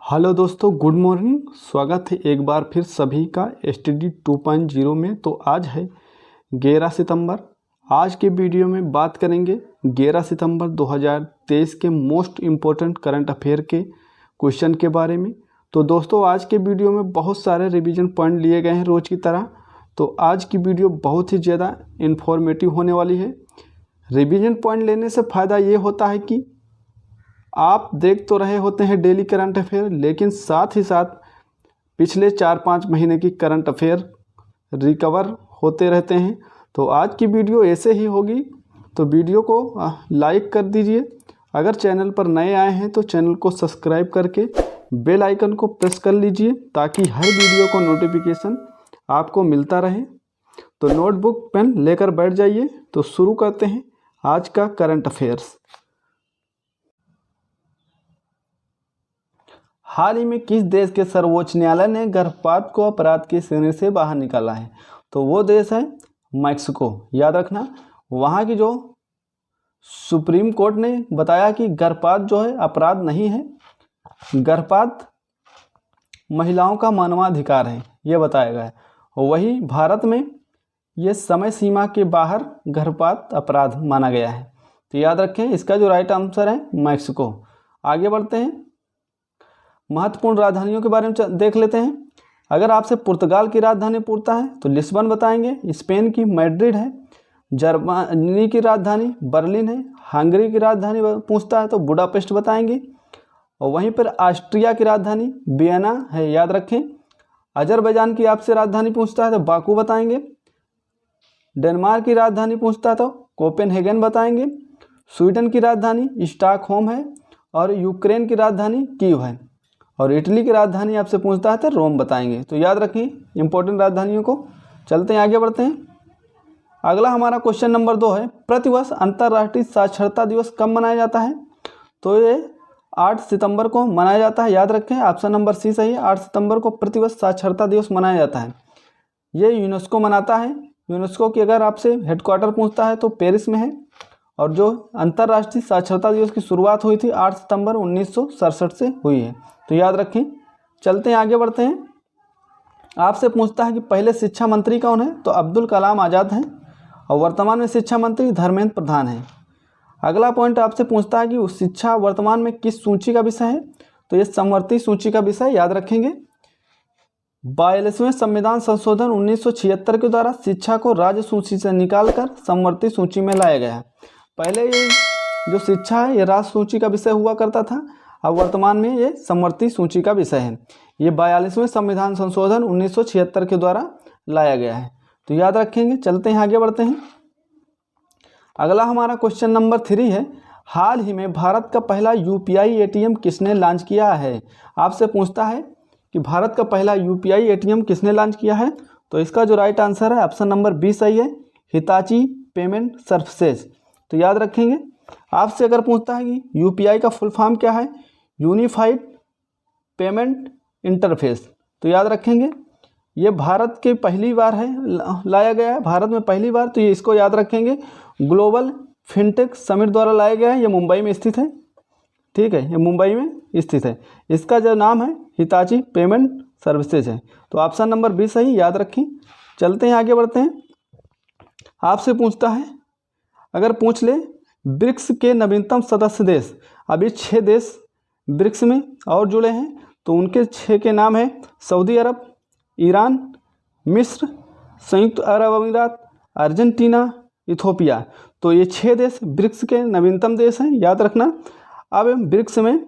Hello दोस्तों, good morning. स्वागत है एक बार फिर सभी का STD 2.0 में। तो आज है 11 सितंबर। आज के वीडियो में बात करेंगे 11 सितंबर 2023 के मोस्ट इम्पोर्टेंट करंट अफेयर के क्वेश्चन के बारे में। तो दोस्तों, आज के वीडियो में बहुत सारे रिवीजन पॉइंट लिए गए हैं रोज़ की तरह। तो आज की वीडियो बहुत ही ज़्यादा इन्फॉर्मेटिव होने वाली है। रिवीजन पॉइंट लेने से फ़ायदा ये होता है कि आप देख तो रहे होते हैं डेली करंट अफेयर, लेकिन साथ ही साथ पिछले 4-5 महीने की करंट अफेयर रिकवर होते रहते हैं। तो आज की वीडियो ऐसे ही होगी, तो वीडियो को लाइक कर दीजिए। अगर चैनल पर नए आए हैं तो चैनल को सब्सक्राइब करके बेल आइकन को प्रेस कर लीजिए, ताकि हर वीडियो को नोटिफिकेशन आपको मिलता रहे। तो नोटबुक पेन लेकर बैठ जाइए। तो शुरू करते हैं आज का करंट अफेयर्स। हाल ही में किस देश के सर्वोच्च न्यायालय ने गर्भपात को अपराध की श्रेणी से बाहर निकाला है? तो वो देश है मैक्सिको। याद रखना, वहाँ की जो सुप्रीम कोर्ट ने बताया कि गर्भपात जो है अपराध नहीं है, गर्भपात महिलाओं का मानवाधिकार है, ये बताया गया है। वही भारत में ये समय सीमा के बाहर गर्भपात अपराध माना गया है। तो याद रखें, इसका जो राइट आंसर है मैक्सिको। आगे बढ़ते हैं, महत्वपूर्ण राजधानियों के बारे में देख लेते हैं। अगर आपसे पुर्तगाल की राजधानी पूछता है तो लिस्बन बताएंगे, स्पेन की मैड्रिड है, जर्मनी की राजधानी बर्लिन है, हंगरी की राजधानी पूछता है तो बुडापेस्ट बताएंगे, और वहीं पर ऑस्ट्रिया की राजधानी वियना है, याद रखें। अजरबैजान की आपसे राजधानी पूछता है तो बाकू बताएंगे, डेनमार्क की राजधानी पूछता है तो कोपेनहेगन बताएंगे, स्वीडन की राजधानी स्टॉकहोम है, और यूक्रेन की राजधानी कीव है, और इटली की राजधानी आपसे पूछता है तो रोम बताएंगे। तो याद रखिए इंपॉर्टेंट राजधानियों को। चलते हैं, आगे बढ़ते हैं। अगला हमारा क्वेश्चन नंबर 2 है, प्रतिवर्ष अंतर्राष्ट्रीय साक्षरता दिवस कब मनाया जाता है? तो ये 8 सितंबर को मनाया जाता है। याद रखें, ऑप्शन नंबर सी सही है। 8 सितंबर को प्रतिवर्ष साक्षरता दिवस मनाया जाता है। ये यूनेस्को मनाता है। यूनेस्को की अगर आपसे हेडक्वार्टर पूछता है तो पेरिस में है, और जो अंतर्राष्ट्रीय साक्षरता दिवस की शुरुआत हुई थी 8 सितंबर 1967 से हुई है। तो याद रखें। चलते हैं, आगे बढ़ते हैं। आपसे पूछता है कि पहले शिक्षा मंत्री कौन है? तो अब्दुल कलाम आज़ाद हैं, और वर्तमान में शिक्षा मंत्री धर्मेंद्र प्रधान हैं। अगला पॉइंट आपसे पूछता है कि शिक्षा वर्तमान में किस सूची का विषय है? तो ये समवर्ती सूची का विषय, याद रखेंगे। 42वें संविधान संशोधन 1976 के द्वारा शिक्षा को राज्य सूची से निकालकर समवर्ती सूची में लाया गया है। पहले ये जो शिक्षा है ये राज्य सूची का विषय हुआ करता था, अब वर्तमान में ये समवर्ती सूची का विषय है। ये 42वें संविधान संशोधन 1976 के द्वारा लाया गया है। तो याद रखेंगे। चलते हैं, आगे बढ़ते हैं। अगला हमारा क्वेश्चन नंबर 3 है, हाल ही में भारत का पहला UPI ATM किसने लॉन्च किया है? आपसे पूछता है कि भारत का पहला UPI ATM किसने लॉन्च किया है? तो इसका जो राइट आंसर है ऑप्शन नंबर बी सही है, हिताची पेमेंट सर्विसेज। तो याद रखेंगे। आपसे अगर पूछता है कि UPI का फुल फॉर्म क्या है? Unified payment interface. तो याद रखेंगे, ये भारत के पहली बार है लाया गया है, भारत में पहली बार। तो ये इसको याद रखेंगे, ग्लोबल फिनटेक समिट द्वारा लाया गया है। ये मुंबई में स्थित है, ठीक है, ये मुंबई में स्थित है। इसका जो नाम है हिताची पेमेंट सर्विसेज है। तो ऑप्शन नंबर बी सही, याद रखें। चलते हैं, आगे बढ़ते हैं। आपसे पूछता है, अगर पूछ ले ब्रिक्स के नवीनतम सदस्य देश, अभी 6 देश ब्रिक्स में और जुड़े हैं, तो उनके 6 के नाम हैं सऊदी अरब, ईरान, मिस्र, संयुक्त अरब अमीरात, अर्जेंटीना, इथोपिया। तो ये 6 देश ब्रिक्स के नवीनतम देश हैं, याद रखना। अब ब्रिक्स में,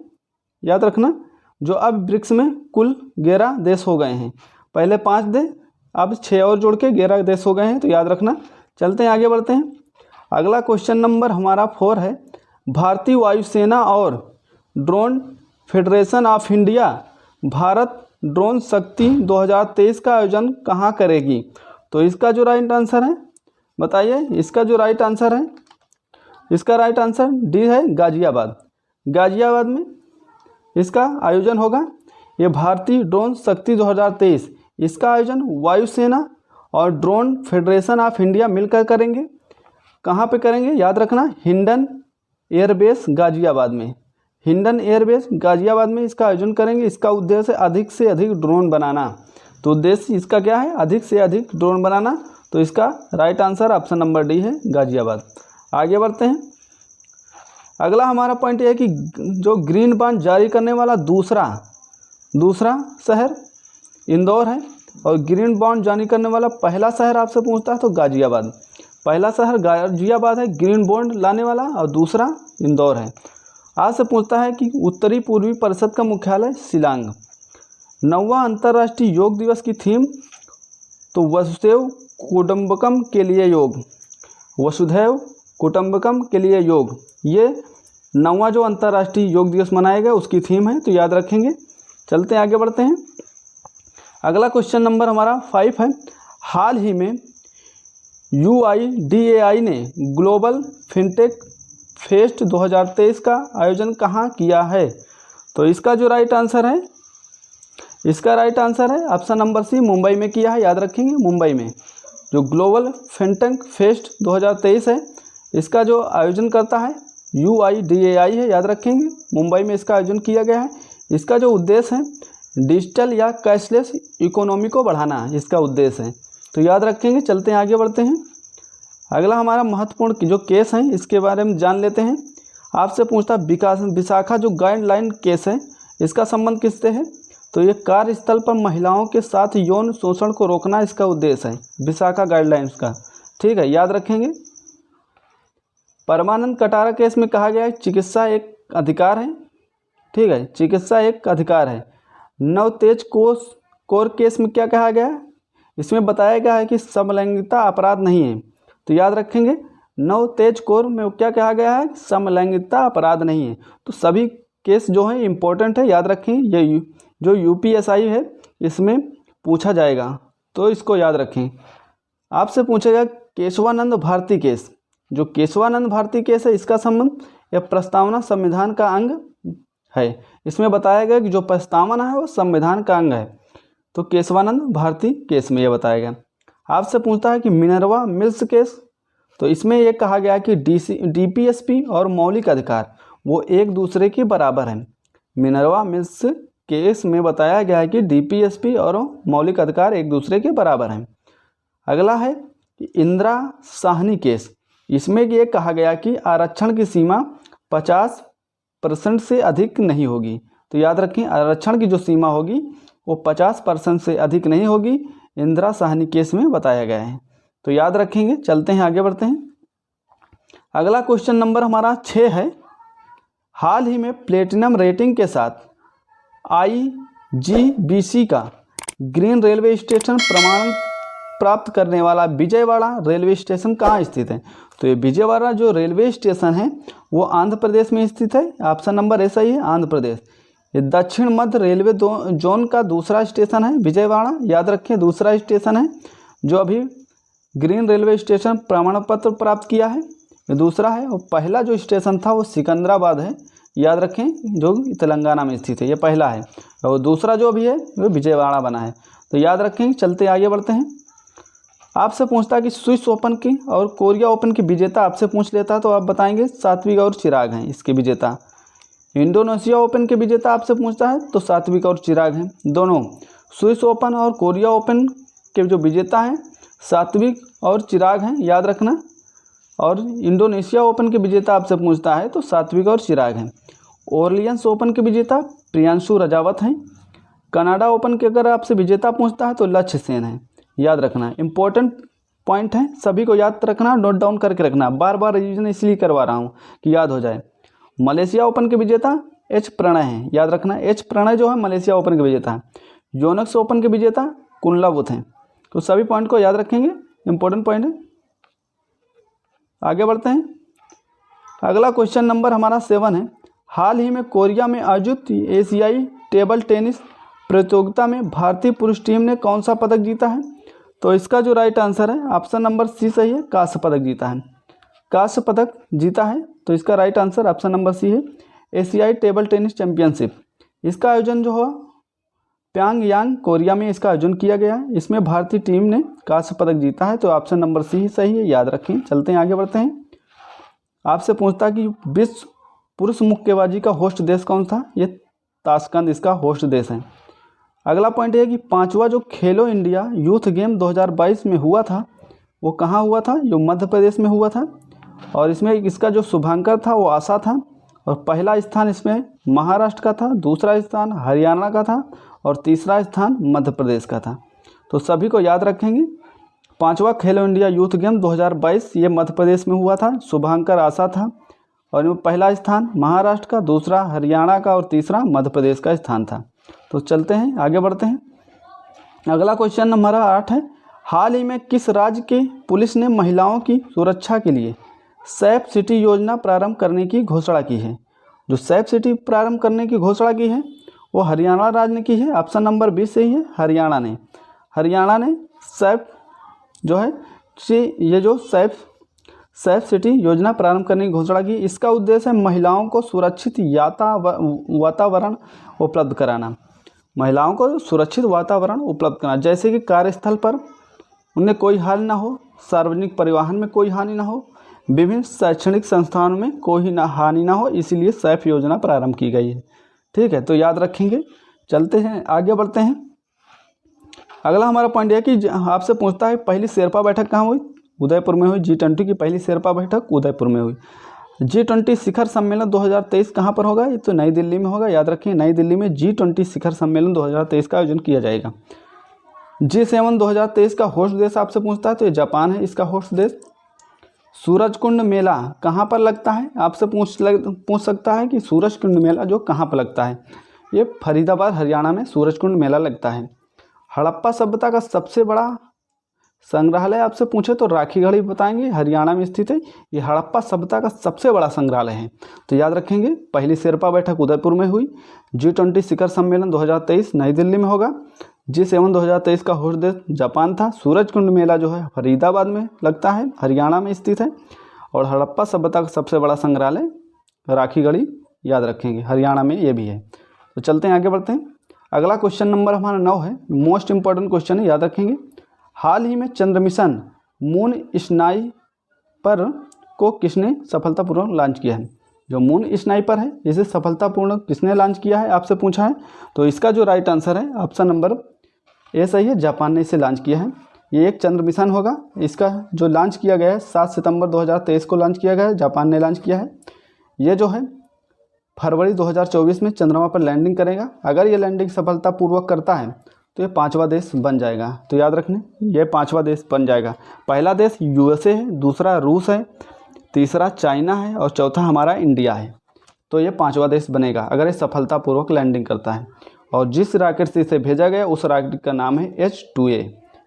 याद रखना, जो अब ब्रिक्स में कुल 11 देश हो गए हैं। पहले 5 थे, अब 6 और जोड़ के 11 देश हो गए हैं। तो याद रखना। चलते हैं, आगे बढ़ते हैं। अगला क्वेश्चन नंबर हमारा 4 है, भारतीय वायुसेना और drone federation of India Bharat drone शक्ति 2023 का आयोजन कहाँ करेगी? तो इसका जो राइट आंसर है, बताइए इसका जो राइट आंसर है, इसका राइट आंसर डी है, गाजियाबाद। गाजियाबाद में इसका आयोजन होगा। ये भारतीय ड्रोन शक्ति 2023, इसका आयोजन वायुसेना और ड्रोन फेडरेशन ऑफ इंडिया मिलकर करेंगे। कहाँ पे करेंगे? याद रखना, हिंडन एयरबेस गाजियाबाद में। हिंडन एयरबेस गाजियाबाद में इसका आयोजन करेंगे। इसका उद्देश्य अधिक से अधिक ड्रोन बनाना। तो उद्देश्य इसका क्या है? अधिक से अधिक ड्रोन बनाना। तो इसका right answer option number D है, गाजियाबाद। आगे बढ़ते हैं। अगला हमारा पॉइंट यह है कि जो ग्रीन बॉन्ड जारी करने वाला दूसरा शहर इंदौर है, और ग्रीन बॉन्ड जारी करने वाला पहला शहर आपसे पूछता है तो गाजियाबाद। पहला शहर गाजियाबाद है ग्रीन बॉन्ड लाने वाला, और दूसरा इंदौर है। आपसे पूछता है कि उत्तरी पूर्वी परिषद का मुख्यालय शिलांग। 9वां अंतर्राष्ट्रीय योग दिवस की थीम तो वसुधैव कुटुंबकम के लिए योग। वसुधैव कुटुंबकम के लिए योग, ये 9वां जो अंतर्राष्ट्रीय योग दिवस मनाया गया उसकी थीम है, तो याद रखेंगे। चलते हैं आगे बढ़ते हैं। अगला क्वेश्चन नंबर हमारा 5 है। हाल ही में UIDAI ने ग्लोबल फिनटेक फेस्ट 2023 का आयोजन कहाँ किया है? तो इसका जो राइट आंसर है, इसका राइट आंसर है ऑप्शन नंबर सी, मुंबई में किया है। याद रखेंगे, मुंबई में जो ग्लोबल फिनटेक फेस्ट 2023 है, इसका जो आयोजन करता है UIDAI है। याद रखेंगे, मुंबई में इसका आयोजन किया गया है। इसका जो उद्देश्य है डिजिटल या कैशलेस इकोनॉमी को बढ़ाना, इसका उद्देश्य है, तो याद रखेंगे। चलते हैं आगे बढ़ते हैं। अगला हमारा महत्वपूर्ण जो केस है इसके बारे में जान लेते हैं। आपसे पूछता विशाखा जो गाइडलाइन केस है, इसका संबंध किससे है? तो ये कार्यस्थल पर महिलाओं के साथ यौन शोषण को रोकना इसका उद्देश्य है, विशाखा गाइडलाइंस का। ठीक है, याद रखेंगे। परमानंद कटारा केस में कहा गया है चिकित्सा एक अधिकार है। ठीक है, चिकित्सा एक अधिकार है। नवतेज कौर केस में क्या कहा गया है? इसमें बताया गया है कि समलैंगिकता अपराध नहीं है, तो याद रखेंगे। नवतेज कौर में क्या कहा गया है? समलैंगिकता अपराध नहीं है। तो सभी केस जो है इम्पोर्टेंट है, याद रखें। ये जो UPSI है इसमें पूछा जाएगा, तो इसको याद रखें। आपसे पूछेगा केशवानंद भारती केस। जो केशवानंद भारती केस है, इसका संबंध यह प्रस्तावना संविधान का अंग है। इसमें बताया गया कि जो प्रस्तावना है वो संविधान का अंग है। तो केशवानंद भारती केस में यह बताया गया। आपसे पूछता है कि मिनर्वा मिल्स केस, तो इसमें यह कहा गया कि DPSP और मौलिक अधिकार वो एक दूसरे के बराबर हैं। मिनर्वा मिल्स केस में बताया गया है कि DPSP और मौलिक अधिकार एक दूसरे के बराबर हैं। अगला है इंदिरा साहनी केस। इसमें ये कहा गया कि आरक्षण की सीमा 50% से अधिक नहीं होगी। तो याद रखें, आरक्षण की जो सीमा होगी वो 50% से अधिक नहीं होगी, इंदिरा साहनी केस में बताया गया है, तो याद रखेंगे। चलते हैं आगे बढ़ते हैं। अगला क्वेश्चन नंबर हमारा 6 है। हाल ही में प्लेटिनम रेटिंग के साथ IGBC का ग्रीन रेलवे स्टेशन प्रमाण प्राप्त करने वाला विजयवाड़ा रेलवे स्टेशन कहाँ स्थित है? तो ये विजयवाड़ा जो रेलवे स्टेशन है वो आंध्र प्रदेश में स्थित है। ऑप्शन नंबर ए सही है, आंध्र प्रदेश। ये दक्षिण मध्य रेलवे जोन का दूसरा स्टेशन है विजयवाड़ा। याद रखें, दूसरा स्टेशन है जो अभी ग्रीन रेलवे स्टेशन प्रमाण पत्र प्राप्त किया है, ये दूसरा है। और पहला जो स्टेशन था वो सिकंदराबाद है, याद रखें, जो तेलंगाना में स्थित है, ये पहला है। और दूसरा जो अभी है वो विजयवाड़ा बना है, तो याद रखें। चलते आगे बढ़ते हैं। आपसे पूछता है कि स्विस ओपन की और कोरिया ओपन की विजेता आपसे पूछ लेता है, तो आप बताएंगे सात्विक और चिराग हैं इसके विजेता। इंडोनेशिया ओपन के विजेता आपसे पूछता है तो सात्विक और चिराग हैं दोनों। स्विस ओपन और कोरिया ओपन के जो विजेता हैं सात्विक और चिराग हैं, याद रखना। और इंडोनेशिया ओपन के विजेता आपसे पूछता है तो सात्विक और चिराग हैं। ओरलियंस ओपन के विजेता प्रियांशु रजावत हैं। कनाडा ओपन के अगर आपसे विजेता पूछता है तो लक्ष्य सेन है, याद रखना। इंपॉर्टेंट पॉइंट है, सभी को याद रखना, नोट डाउन करके रखना। बार बार रिवीजन इसलिए करवा रहा हूँ कि याद हो जाए। मलेशिया ओपन के विजेता एच प्रणय हैं, याद रखना। एच प्रणय जो है मलेशिया ओपन के विजेता है। योनेक्स ओपन के विजेता कुनलावुत हैं। तो सभी पॉइंट को याद रखेंगे, इंपॉर्टेंट पॉइंट है। आगे बढ़ते हैं। अगला क्वेश्चन नंबर हमारा 7 है। हाल ही में कोरिया में आयोजित एशियाई टेबल टेनिस प्रतियोगिता में भारतीय पुरुष टीम ने कौन सा पदक जीता है? तो इसका जो राइट आंसर है ऑप्शन नंबर सी सही है, कांस्य पदक जीता है। कांस्य पदक जीता है, तो इसका right answer option number C है, एशियाई टेबल टेनिस चैंपियनशिप। इसका आयोजन जो हो प्यांगयांग कोरिया में इसका आयोजन किया गया है। इसमें भारतीय टीम ने कांस्य पदक जीता है, तो ऑप्शन नंबर सी ही सही है, याद रखें। चलते हैं आगे बढ़ते हैं। आपसे पूछता कि विश्व पुरुष मुक्केबाजी का होस्ट देश कौन था? ये ताशकंद इसका होस्ट देश है। अगला पॉइंट ये कि 5वां जो खेलो इंडिया यूथ गेम 2022 में हुआ था वो कहाँ हुआ था? जो मध्य प्रदेश में हुआ था। और इसमें इसका जो शुभांकर था वो आशा था, और पहला स्थान इसमें महाराष्ट्र का था, दूसरा स्थान हरियाणा का था और तीसरा स्थान मध्य प्रदेश का था। तो सभी को याद रखेंगे। 5वां खेलो इंडिया यूथ गेम 2022 ये मध्य प्रदेश में हुआ था, शुभांकर आशा था, और इनमें पहला स्थान महाराष्ट्र का, दूसरा हरियाणा का और तीसरा मध्य प्रदेश का स्थान था। तो चलते हैं आगे बढ़ते हैं। अगला क्वेश्चन नंबर 8 है, हाल ही में किस राज्य के पुलिस ने महिलाओं की सुरक्षा के लिए सेफ सिटी योजना प्रारंभ करने की घोषणा की है? जो सेफ सिटी प्रारंभ करने की घोषणा की है वो हरियाणा राज्य ने की है। ऑप्शन नंबर 20 सही है, हरियाणा ने सेफ जो है ये जो सेफ सिटी योजना प्रारंभ करने की घोषणा की। इसका उद्देश्य है महिलाओं को सुरक्षित वातावरण उपलब्ध कराना, महिलाओं को सुरक्षित वातावरण उपलब्ध कराना, जैसे कि कार्यस्थल पर उन्हें कोई हानि ना हो, सार्वजनिक परिवहन में कोई हानि ना हो, विभिन्न शैक्षणिक संस्थानों में कोई हानि ना हो, इसीलिए सेफ योजना प्रारंभ की गई है। ठीक है, तो याद रखेंगे। चलते हैं आगे बढ़ते हैं। अगला हमारा पॉइंट है कि आपसे पूछता है पहली शेरपा बैठक कहाँ हुई? उदयपुर में हुई। G20 की पहली शेरपा बैठक उदयपुर में हुई। G20 शिखर सम्मेलन 2023 कहाँ पर होगा? ये तो नई दिल्ली में होगा, याद रखें, नई दिल्ली में G20 शिखर सम्मेलन 2023 का आयोजन किया जाएगा। G7 2023 का होस्ट देश आपसे पूछता है तो ये जापान है इसका होस्ट देश। सूरजकुंड मेला कहाँ पर लगता है? आपसे पूछ सकता है कि सूरजकुंड मेला जो कहाँ पर लगता है? ये फरीदाबाद हरियाणा में सूरजकुंड मेला लगता है। हड़प्पा सभ्यता का सबसे बड़ा संग्रहालय आपसे पूछे तो राखीगढ़ी बताएंगे, हरियाणा में स्थित है। ये हड़प्पा सभ्यता का सबसे बड़ा संग्रहालय है, तो याद रखेंगे। पहली शेरपा बैठक उदयपुर में हुई। G20 शिखर सम्मेलन 2023 नई दिल्ली में होगा। G7 2023 का होस्ट देश जापान था। सूरजकुंड मेला जो है फरीदाबाद में लगता है, हरियाणा में स्थित है। और हड़प्पा सभ्यता का सबसे बड़ा संग्रहालय राखीगढ़ी, याद रखेंगे, हरियाणा में ये भी है। तो चलते हैं आगे बढ़ते हैं। अगला क्वेश्चन नंबर हमारा 9 है, मोस्ट इंपॉर्टेंट क्वेश्चन है, याद रखेंगे। हाल ही में चंद्र मिशन मून स्नाइपर को किसने सफलतापूर्वक लॉन्च किया है? जो मून स्नाइपर है इसे सफलतापूर्ण किसने लॉन्च किया है आपसे पूछा है, तो इसका जो राइट आंसर है ऑप्शन नंबर ए सही है, जापान ने इसे लॉन्च किया है। ये एक चंद्र मिशन होगा, इसका जो लॉन्च किया गया है 7 सितंबर 2023 को लॉन्च किया गया है, जापान ने लॉन्च किया है। ये जो है फरवरी 2024 में चंद्रमा पर लैंडिंग करेगा। अगर ये लैंडिंग सफलतापूर्वक करता है तो ये 5वां देश बन जाएगा। तो याद रखने, ये 5वां देश बन जाएगा। पहला देश USA है, दूसरा रूस है, तीसरा चाइना है और चौथा हमारा इंडिया है। तो ये 5वां देश बनेगा अगर ये सफलतापूर्वक लैंडिंग करता है। और जिस रॉकेट से इसे भेजा गया उस रॉकेट का नाम है H2A।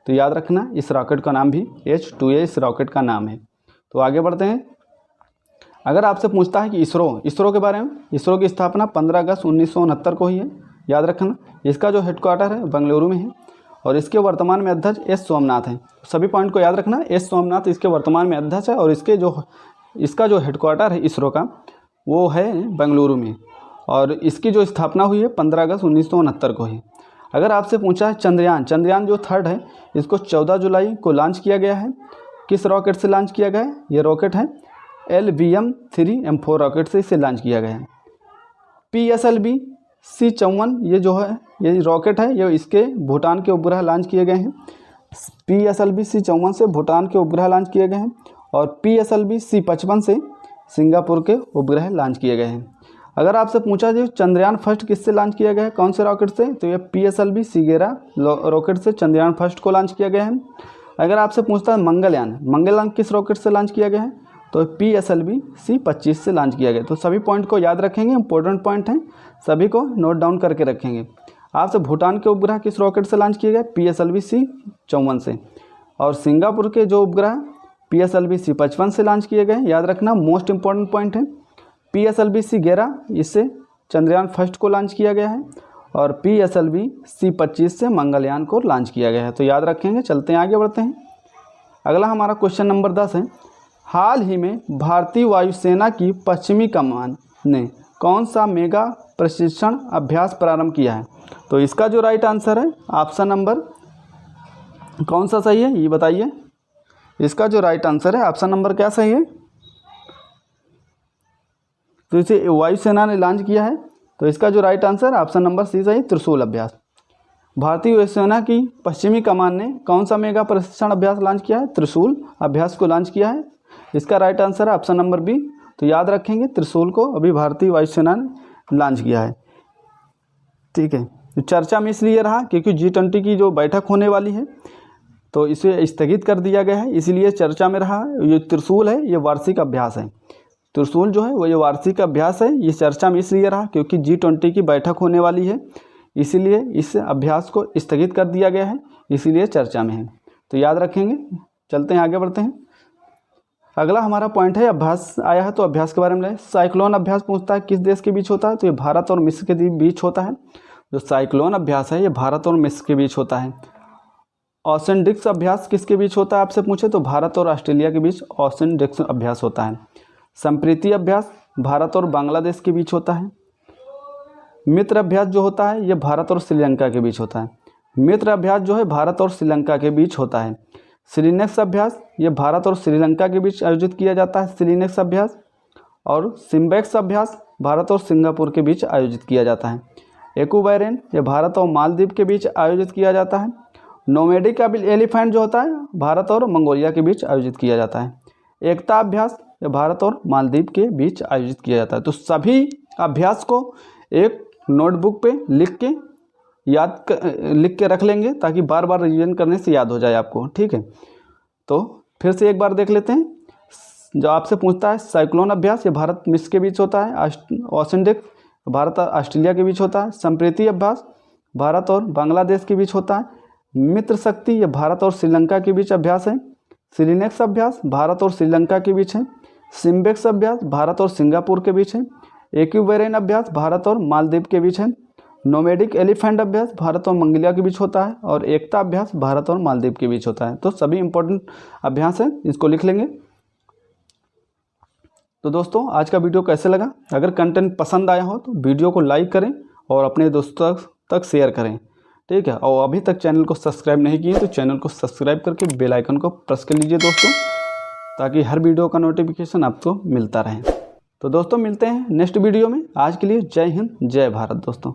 तो याद रखना, इस रॉकेट का नाम भी H2A इस रॉकेट का नाम है। तो आगे बढ़ते हैं। अगर आपसे पूछता है कि इसरो के बारे में, इसरो की स्थापना 15 अगस्त 1969 को हुई है, याद रखना। इसका जो हेडक्वार्टर है बेंगलुरु में है और इसके वर्तमान में अध्यक्ष S सोमनाथ हैं। सभी पॉइंट को याद रखना, S सोमनाथ इसके वर्तमान में अध्यक्ष है और इसका जो हेडक्वार्टर है इसरो का वो है बेंगलुरु में। और इसकी जो स्थापना हुई है 15 अगस्त 1969 को है। अगर आपसे पूछा है चंद्रयान जो 3rd है इसको 14 जुलाई को लॉन्च किया गया है। किस रॉकेट से लॉन्च किया गया है? ये रॉकेट है LVM-3M4 रॉकेट से इसे लॉन्च किया गया है। PSLV-C54 ये जो है ये रॉकेट है, ये इसके भूटान के उपग्रह लॉन्च किए गए हैं। PSLV-C54 से भूटान के उपग्रह लॉन्च किए गए हैं और PSLV-C55 से सिंगापुर के उपग्रह लॉन्च किए गए हैं। अगर आपसे पूछा जाए चंद्रयान फर्स्ट किससे लॉन्च किया गया है, कौन से रॉकेट से, तो ये PSLV-C11 रॉकेट से चंद्रयान फर्स्ट को लॉन्च किया गया है। अगर आपसे पूछता है मंगलयान किस रॉकेट से लॉन्च किया गया है, तो PSLV-C25 से लॉन्च किया गया। तो सभी पॉइंट को याद रखेंगे, इंपॉर्टेंट पॉइंट हैं, सभी को नोट डाउन करके रखेंगे। आपसे भूटान के उपग्रह किस रॉकेट से लॉन्च किए गए? PSLV-C54 से। और सिंगापुर के जो उपग्रह PSLV-C55 से लॉन्च किए गए, याद रखना, मोस्ट इंपॉर्टेंट पॉइंट है। PSLV-C11 इससे चंद्रयान फर्स्ट को लॉन्च किया गया है और PSLV-C25 से मंगलयान को लॉन्च किया गया है। तो याद रखेंगे। चलते हैं आगे बढ़ते हैं। अगला हमारा क्वेश्चन नंबर 10 है, हाल ही में भारतीय वायुसेना की पश्चिमी कमान ने कौन सा मेगा प्रशिक्षण अभ्यास प्रारंभ किया है? तो इसका जो राइट आंसर है ऑप्शन नंबर कौन सा सही है ये बताइए। इसका जो राइट आंसर है ऑप्शन नंबर क्या सही है? तो इसे वायुसेना ने लॉन्च किया है। तो इसका जो right answer option number C सही, त्रिशूल अभ्यास। भारतीय वायुसेना की पश्चिमी कमान ने कौन सा मेगा प्रशिक्षण अभ्यास लॉन्च किया है? त्रिशूल अभ्यास को लॉन्च किया है। इसका राइट आंसर है ऑप्शन नंबर बी। तो याद रखेंगे, त्रिशूल को अभी भारतीय वायुसेना ने लॉन्च किया है। ठीक है, तो चर्चा में इसलिए रहा क्योंकि G20 की जो बैठक होने वाली है तो इसे स्थगित कर दिया गया है, इसीलिए चर्चा में रहा। ये त्रिशूल है, ये वार्षिक अभ्यास है। त्रिशूल जो है वो ये वार्षिक अभ्यास है। ये चर्चा में इसलिए रहा क्योंकि G20 की बैठक होने वाली है, इसीलिए इस अभ्यास को स्थगित कर दिया गया है, इसीलिए चर्चा में है। तो याद रखेंगे। चलते हैं, आगे बढ़ते हैं। अगला हमारा पॉइंट है अभ्यास आया है, तो अभ्यास के बारे में साइक्लोन अभ्यास पूछता है किस देश के बीच होता है? तो ये भारत और मिस्र के बीच होता है। जो साइक्लोन अभ्यास है ये भारत और मिस्र के बीच होता है। ओशन डिस्क अभ्यास किसके बीच होता है आपसे पूछे? तो भारत और ऑस्ट्रेलिया के बीच ओशन डिस्क अभ्यास होता है। संप्रीति अभ्यास भारत और बांग्लादेश के बीच होता है। मित्र अभ्यास जो होता है ये भारत और श्रीलंका के बीच होता है। मित्र अभ्यास जो है भारत और श्रीलंका के बीच होता है। श्रीनेक्स अभ्यास ये भारत और श्रीलंका के बीच आयोजित किया जाता है, श्रीनेक्स अभ्यास। और सिम्बेक्स अभ्यास भारत और सिंगापुर के बीच आयोजित किया जाता है। एक्यूबैरेन ये भारत और मालदीव के बीच आयोजित किया जाता है। नोमैडिक एलिफेंट जो होता है भारत और मंगोलिया के बीच आयोजित किया जाता है। एकता अभ्यास ये भारत और मालदीव के बीच आयोजित किया जाता है। तो सभी अभ्यास को एक नोटबुक पे लिख के रख लेंगे ताकि बार बार रिवीजन करने से याद हो जाए आपको। ठीक है, तो फिर से एक बार देख लेते हैं। जो आपसे पूछता है साइक्लोन अभ्यास ये भारत मिस्र के बीच होता है। ओशन डिस्क भारत और ऑस्ट्रेलिया के बीच होता है। संप्रीति अभ्यास भारत और बांग्लादेश के बीच होता है। मित्र शक्ति ये भारत और श्रीलंका के बीच अभ्यास है। श्रीनेक्स अभ्यास भारत और श्रीलंका के बीच है। सिम्बेक्स अभ्यास भारत और सिंगापुर के बीच है। एक्यूबेरेन अभ्यास भारत और मालदीव के बीच है। नोमैडिक एलिफेंट अभ्यास भारत और मंगोलिया के बीच होता है। और एकता अभ्यास भारत और मालदीव के बीच होता है। तो सभी इंपॉर्टेंट अभ्यास हैं, इसको लिख लेंगे। तो दोस्तों आज का वीडियो कैसे लगा? अगर कंटेंट पसंद आया हो तो वीडियो को लाइक करें और अपने दोस्तों तक शेयर करें। ठीक है, और अभी तक चैनल को सब्सक्राइब नहीं किए तो चैनल को सब्सक्राइब करके बेल आइकन को प्रेस कर लीजिए दोस्तों, ताकि हर वीडियो का नोटिफिकेशन आपको मिलता रहे। तो दोस्तों मिलते हैं नेक्स्ट वीडियो में। आज के लिए जय हिंद, जय भारत दोस्तों।